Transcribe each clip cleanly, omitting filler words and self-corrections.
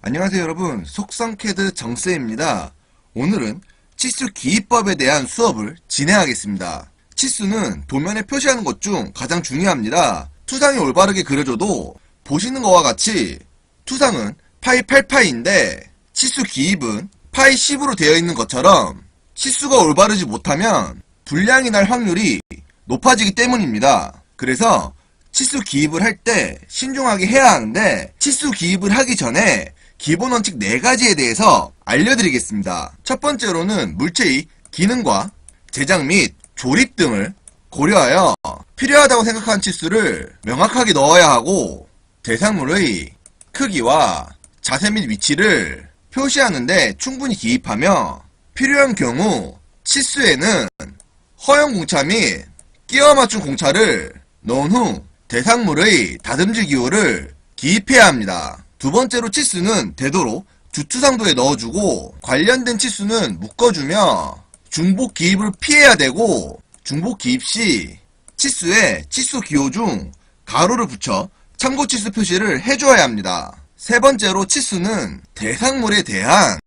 안녕하세요 여러분, 속성캐드 정쌤입니다. 오늘은 치수 기입법에 대한 수업을 진행하겠습니다. 치수는 도면에 표시하는 것 중 가장 중요합니다. 투상이 올바르게 그려져도 보시는 것과 같이 투상은 파이 8파이인데 치수 기입은 파이 10으로 되어 있는 것처럼 치수가 올바르지 못하면 불량이 날 확률이 높아지기 때문입니다. 그래서 치수 기입을 할 때 신중하게 해야 하는데, 치수 기입을 하기 전에 기본 원칙 4가지에 대해서 알려드리겠습니다. 첫 번째로는 물체의 기능과 제작 및 조립 등을 고려하여 필요하다고 생각하는 치수를 명확하게 넣어야 하고, 대상물의 크기와 자세 및 위치를 표시하는데 충분히 기입하며, 필요한 경우 치수에는 허용 공차 및 끼워 맞춘 공차를 넣은 후 대상물의 다듬질 기호를 기입해야 합니다. 두 번째로 치수는 되도록 주투상도에 넣어주고, 관련된 치수는 묶어주며 중복 기입을 피해야 되고, 중복 기입 시 치수에 치수 기호 중 가로를 붙여 참고 치수 표시를 해줘야 합니다. 세 번째로 치수는 대상물에 대한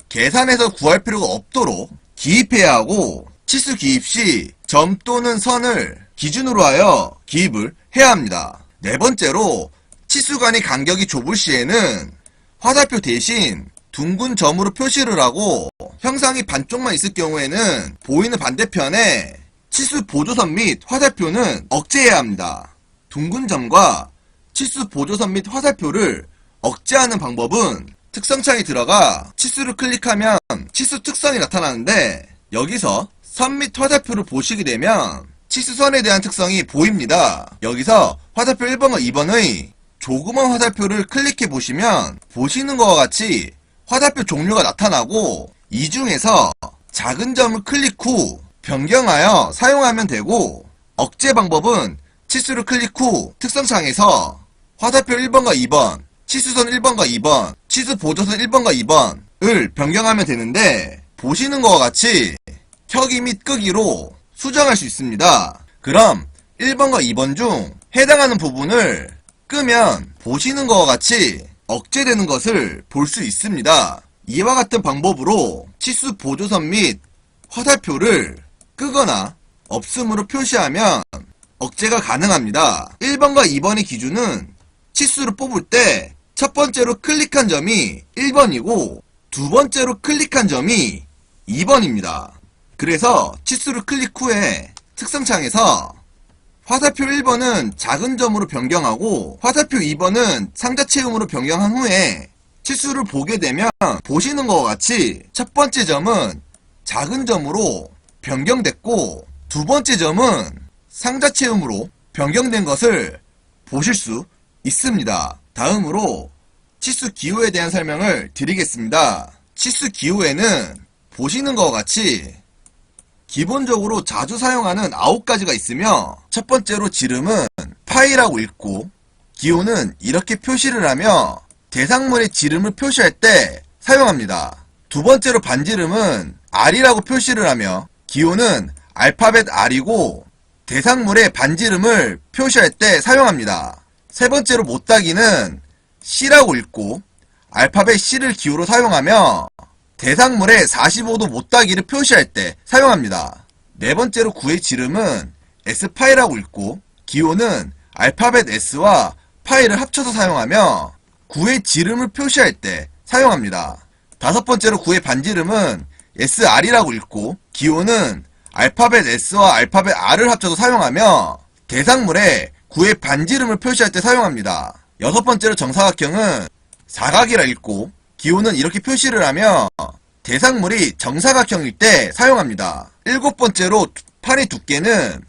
계산에서 구할 필요가 없도록 기입해야 하고, 치수 기입 시 점 또는 선을 기준으로 하여 기입을 해야 합니다. 네 번째로 치수 간의 간격이 좁을 시에는 화살표 대신 둥근 점으로 표시를 하고, 형상이 반쪽만 있을 경우에는 보이는 반대편에 치수 보조선 및 화살표는 억제해야 합니다. 둥근 점과 치수 보조선 및 화살표를 억제하는 방법은 특성창에 들어가 치수를 클릭하면 치수 특성이 나타나는데, 여기서 선 및 화살표를 보시게 되면 치수선에 대한 특성이 보입니다. 여기서 화살표 1번과 2번의 조그만 화살표를 클릭해 보시면 보시는 것과 같이 화살표 종류가 나타나고, 이 중에서 작은 점을 클릭 후 변경하여 사용하면 되고, 억제 방법은 치수를 클릭 후 특성창에서 화살표 1번과 2번, 치수선 1번과 2번, 치수 보조선 1번과 2번을 변경하면 되는데, 보시는 것과 같이 켜기 및 끄기로 수정할 수 있습니다. 그럼 1번과 2번 중 해당하는 부분을 끄면 보시는 것과 같이 억제되는 것을 볼 수 있습니다. 이와 같은 방법으로 치수 보조선 및 화살표를 끄거나 없음으로 표시하면 억제가 가능합니다. 1번과 2번의 기준은 치수를 뽑을 때 첫 번째로 클릭한 점이 1번이고 두 번째로 클릭한 점이 2번입니다. 그래서 치수를 클릭 후에 특성창에서 화살표 1번은 작은 점으로 변경하고 화살표 2번은 상자 채움으로 변경한 후에 치수를 보게 되면 보시는 것과 같이 첫 번째 점은 작은 점으로 변경됐고 두 번째 점은 상자 채움으로 변경된 것을 보실 수 있습니다. 다음으로 치수 기호에 대한 설명을 드리겠습니다. 치수 기호에는 보시는 것과 같이 기본적으로 자주 사용하는 9가지가 있으며, 첫 번째로 지름은 파이라고 읽고, 기호는 이렇게 표시를 하며 대상물의 지름을 표시할 때 사용합니다. 두 번째로 반지름은 R이라고 표시를 하며, 기호는 알파벳 R이고 대상물의 반지름을 표시할 때 사용합니다. 세 번째로 못따기는 C라고 읽고 알파벳 C를 기호로 사용하며 대상물의 45도 못따기를 표시할 때 사용합니다. 네 번째로 구의 지름은 S파이라고 읽고 기호는 알파벳 S와 파이를 합쳐서 사용하며 구의 지름을 표시할 때 사용합니다. 다섯 번째로 구의 반지름은 SR이라고 읽고 기호는 알파벳 S와 알파벳 R을 합쳐서 사용하며 대상물의 구의 반지름을 표시할 때 사용합니다. 여섯 번째로 정사각형은 사각이라 읽고 기호는 이렇게 표시를 하며 대상물이 정사각형일 때 사용합니다. 일곱 번째로 판의 두께는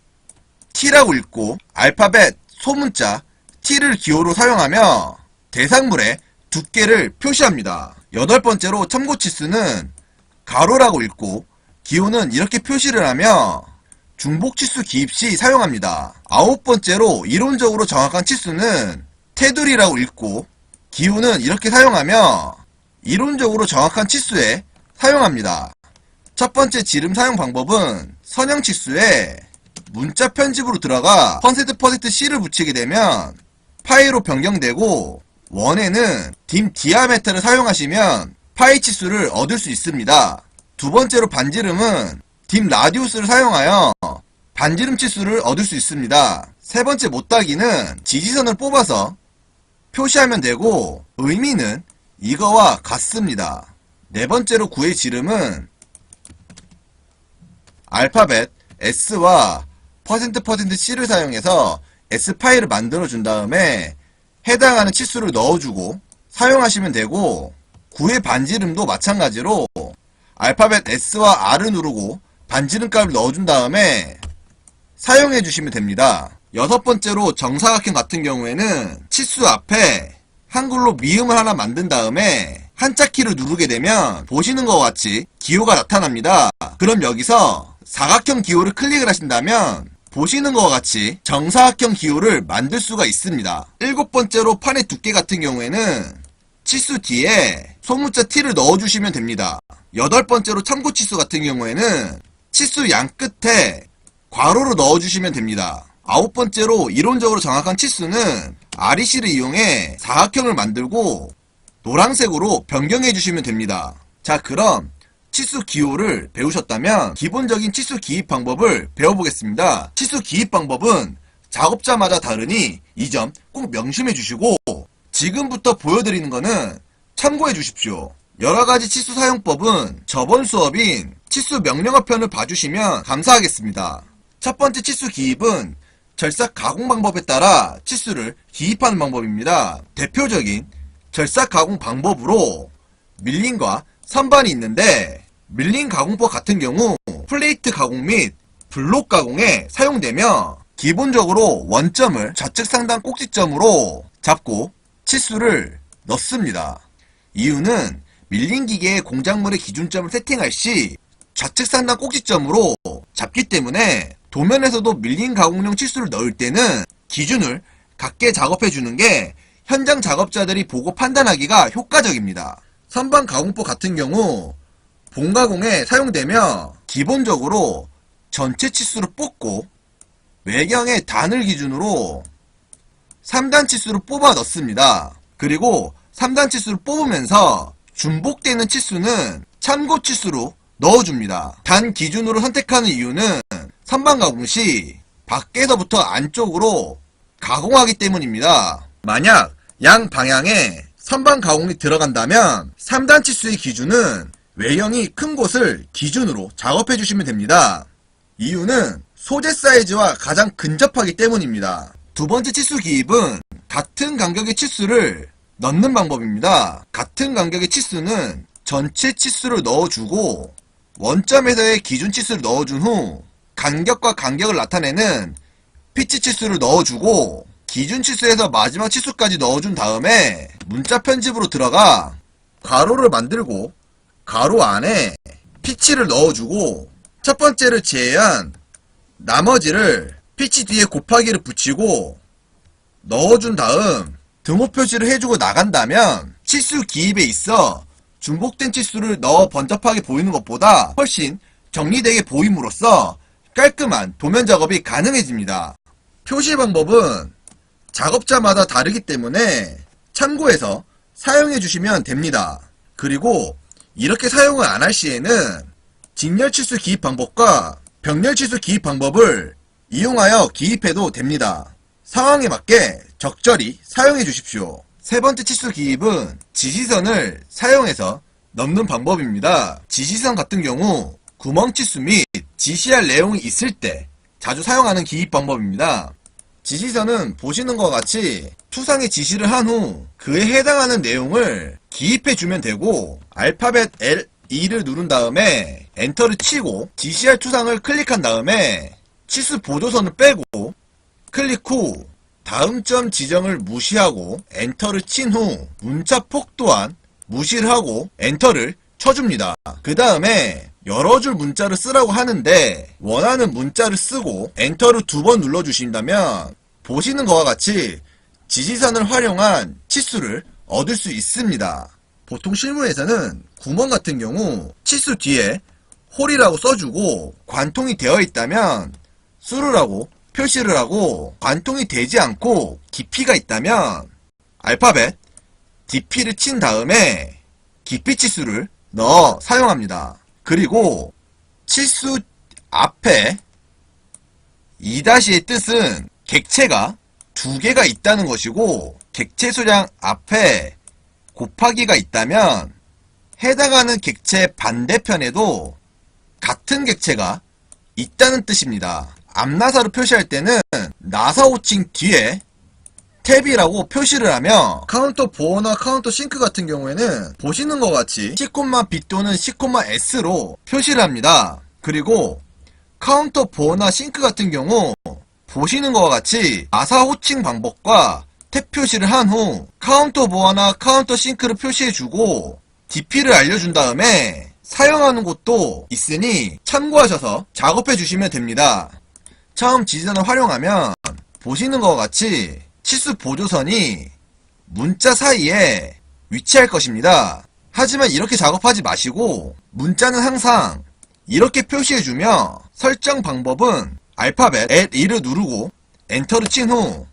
T라고 읽고 알파벳 소문자 T를 기호로 사용하며 대상물의 두께를 표시합니다. 여덟 번째로 참고치수는 가로라고 읽고 기호는 이렇게 표시를 하며 중복치수 기입 시 사용합니다. 아홉 번째로 이론적으로 정확한 치수는 테두리라고 읽고 기호는 이렇게 사용하며 이론적으로 정확한 치수에 사용합니다. 첫 번째 지름 사용 방법은 선형 치수에 문자 편집으로 들어가 %%C를 붙이게 되면 파이로 변경되고, 원에는 딤 디아메트를 사용하시면 파이 치수를 얻을 수 있습니다. 두 번째로 반지름은 딤 라디우스를 사용하여 반지름 치수를 얻을 수 있습니다. 세 번째 못따기는 지지선을 뽑아서 표시하면 되고 의미는 이거와 같습니다. 네 번째로 구의 지름은 알파벳 S와 %%C를 사용해서 S 파일을 만들어 준 다음에 해당하는 치수를 넣어주고 사용하시면 되고, 구의 반지름도 마찬가지로 알파벳 S와 R을 누르고 반지름 값을 넣어준 다음에 사용해 주시면 됩니다. 여섯 번째로 정사각형 같은 경우에는 치수 앞에 한글로 미음을 하나 만든 다음에 한자키를 누르게 되면 보시는 것과 같이 기호가 나타납니다. 그럼 여기서 사각형 기호를 클릭을 하신다면 보시는 것과 같이 정사각형 기호를 만들 수가 있습니다. 일곱 번째로 판의 두께 같은 경우에는 치수 뒤에 소문자 T를 넣어주시면 됩니다. 여덟 번째로 참고치수 같은 경우에는 치수 양 끝에 괄호를 넣어주시면 됩니다. 아홉 번째로 이론적으로 정확한 치수는 REC를 이용해 사각형을 만들고 노란색으로 변경해 주시면 됩니다. 자, 그럼 치수 기호를 배우셨다면 기본적인 치수 기입 방법을 배워보겠습니다. 치수 기입 방법은 작업자마다 다르니 이 점 꼭 명심해 주시고, 지금부터 보여드리는 거는 참고해 주십시오. 여러가지 치수 사용법은 저번 수업인 치수 명령어 편을 봐주시면 감사하겠습니다. 첫 번째 치수 기입은 절삭 가공 방법에 따라 치수를 기입하는 방법입니다. 대표적인 절삭 가공 방법으로 밀링과 선반이 있는데, 밀링 가공법 같은 경우 플레이트 가공 및 블록 가공에 사용되며 기본적으로 원점을 좌측 상단 꼭지점으로 잡고 치수를 넣습니다. 이유는 밀링 기계의 공작물의 기준점을 세팅할 시 좌측 상단 꼭지점으로 잡기 때문에 도면에서도 밀링 가공용 치수를 넣을 때는 기준을 같게 작업해 주는 게 현장 작업자들이 보고 판단하기가 효과적입니다. 선반 가공법 같은 경우 본가공에 사용되며 기본적으로 전체 치수를 뽑고 외경의 단을 기준으로 3단 치수를 뽑아 넣습니다. 그리고 3단 치수를 뽑으면서 중복되는 치수는 참고 치수로 넣어줍니다. 단 기준으로 선택하는 이유는 선반 가공 시 밖에서부터 안쪽으로 가공하기 때문입니다. 만약 양 방향에 선반 가공이 들어간다면 3단 치수의 기준은 외형이 큰 곳을 기준으로 작업해 주시면 됩니다. 이유는 소재 사이즈와 가장 근접하기 때문입니다. 두 번째 치수 기입은 같은 간격의 치수를 넣는 방법입니다. 같은 간격의 치수는 전체 치수를 넣어주고 원점에서의 기준 치수를 넣어준 후 간격과 간격을 나타내는 피치 치수를 넣어주고 기준 치수에서 마지막 치수까지 넣어준 다음에 문자 편집으로 들어가 가로를 만들고 가로 안에 피치를 넣어주고 첫 번째를 제외한 나머지를 피치 뒤에 곱하기를 붙이고 넣어준 다음 등호 표시를 해주고 나간다면 치수 기입에 있어 중복된 치수를 넣어 번잡하게 보이는 것보다 훨씬 정리되게 보임으로써 깔끔한 도면 작업이 가능해집니다. 표시 방법은 작업자마다 다르기 때문에 참고해서 사용해 주시면 됩니다. 그리고 이렇게 사용을 안 할 시에는 직렬 치수 기입 방법과 병렬 치수 기입 방법을 이용하여 기입해도 됩니다. 상황에 맞게 적절히 사용해 주십시오. 세 번째 치수 기입은 지시선을 사용해서 넣는 방법입니다. 지시선 같은 경우 구멍 치수 및 지시할 내용이 있을 때 자주 사용하는 기입 방법입니다. 지시선은 보시는 것과 같이 투상의 지시를 한 후 그에 해당하는 내용을 기입해 주면 되고, 알파벳 L, E를 누른 다음에 엔터를 치고 지시할 투상을 클릭한 다음에 치수 보조선을 빼고 클릭 후 다음 점 지정을 무시하고 엔터를 친 후 문자 폭 또한 무시를 하고 엔터를 쳐줍니다. 그 다음에 여러 줄 문자를 쓰라고 하는데 원하는 문자를 쓰고 엔터를 2번 눌러주신다면 보시는 것과 같이 지시선을 활용한 치수를 얻을 수 있습니다. 보통 실무에서는 구멍 같은 경우 치수 뒤에 홀이라고 써주고 관통이 되어 있다면 수루라고 표시를 하고, 관통이 되지 않고 깊이가 있다면 알파벳 DP를 친 다음에 깊이 치수를 넣어 사용합니다. 그리고 치수 앞에 2-의 뜻은 객체가 2개가 있다는 것이고, 객체 수량 앞에 곱하기가 있다면 해당하는 객체 반대편에도 같은 객체가 있다는 뜻입니다. 앞나사로 표시할 때는 나사 호칭 뒤에 탭이라고 표시를 하며, 카운터 보어나 카운터 싱크 같은 경우에는 보시는 것 같이 C,B 또는 C,S로 표시를 합니다. 그리고 카운터 보어나 싱크 같은 경우 보시는 것과 같이 나사 호칭 방법과 탭 표시를 한 후 카운터 보어나 카운터 싱크를 표시해주고 DP를 알려준 다음에 사용하는 곳도 있으니 참고하셔서 작업해 주시면 됩니다. 처음 지지선을 활용하면 보시는 것과 같이 치수 보조선이 문자 사이에 위치할 것입니다. 하지만 이렇게 작업하지 마시고 문자는 항상 이렇게 표시해주며, 설정 방법은 알파벳 L2를 누르고 엔터를 친 후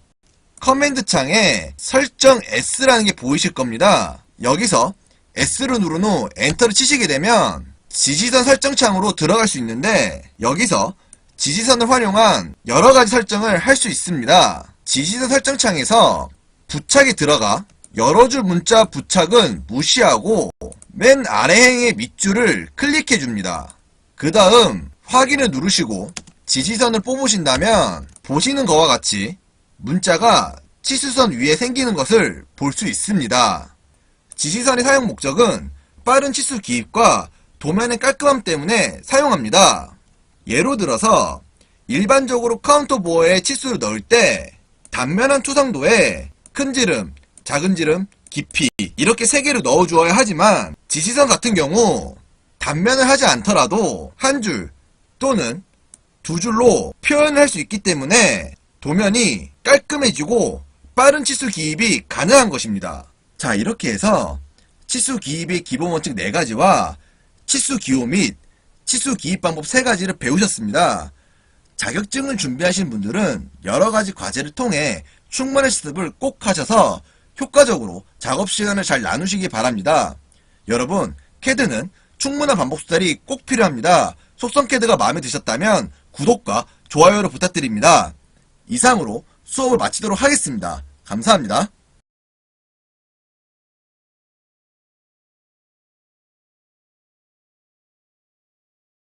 커맨드 창에 설정 S라는 게 보이실 겁니다. 여기서 S를 누른 후 엔터를 치시게 되면 지지선 설정 창으로 들어갈 수 있는데, 여기서 지지선을 활용한 여러가지 설정을 할 수 있습니다. 지지선 설정 창에서 부착에 들어가 여러 줄 문자 부착은 무시하고 맨 아래 행의 밑줄을 클릭해 줍니다. 그 다음 확인을 누르시고 지지선을 뽑으신다면 보시는 것과 같이 문자가 치수선 위에 생기는 것을 볼 수 있습니다. 지지선의 사용 목적은 빠른 치수 기입과 도면의 깔끔함 때문에 사용합니다. 예로 들어서 일반적으로 카운터 보어에 치수를 넣을 때 단면한 투상도에 큰 지름, 작은 지름, 깊이 이렇게 3개를 넣어주어야 하지만, 지시선 같은 경우 단면을 하지 않더라도 한 줄 또는 2줄로 표현을 할 수 있기 때문에 도면이 깔끔해지고 빠른 치수 기입이 가능한 것입니다. 자, 이렇게 해서 치수 기입의 기본 원칙 4가지와 치수 기호 및 치수 기입 방법 3가지를 배우셨습니다. 자격증을 준비하신 분들은 여러가지 과제를 통해 충분한 실습을 꼭 하셔서 효과적으로 작업 시간을 잘 나누시기 바랍니다. 여러분, CAD는 충분한 반복 수달이 꼭 필요합니다. 속성 CAD가 마음에 드셨다면 구독과 좋아요를 부탁드립니다. 이상으로 수업을 마치도록 하겠습니다. 감사합니다.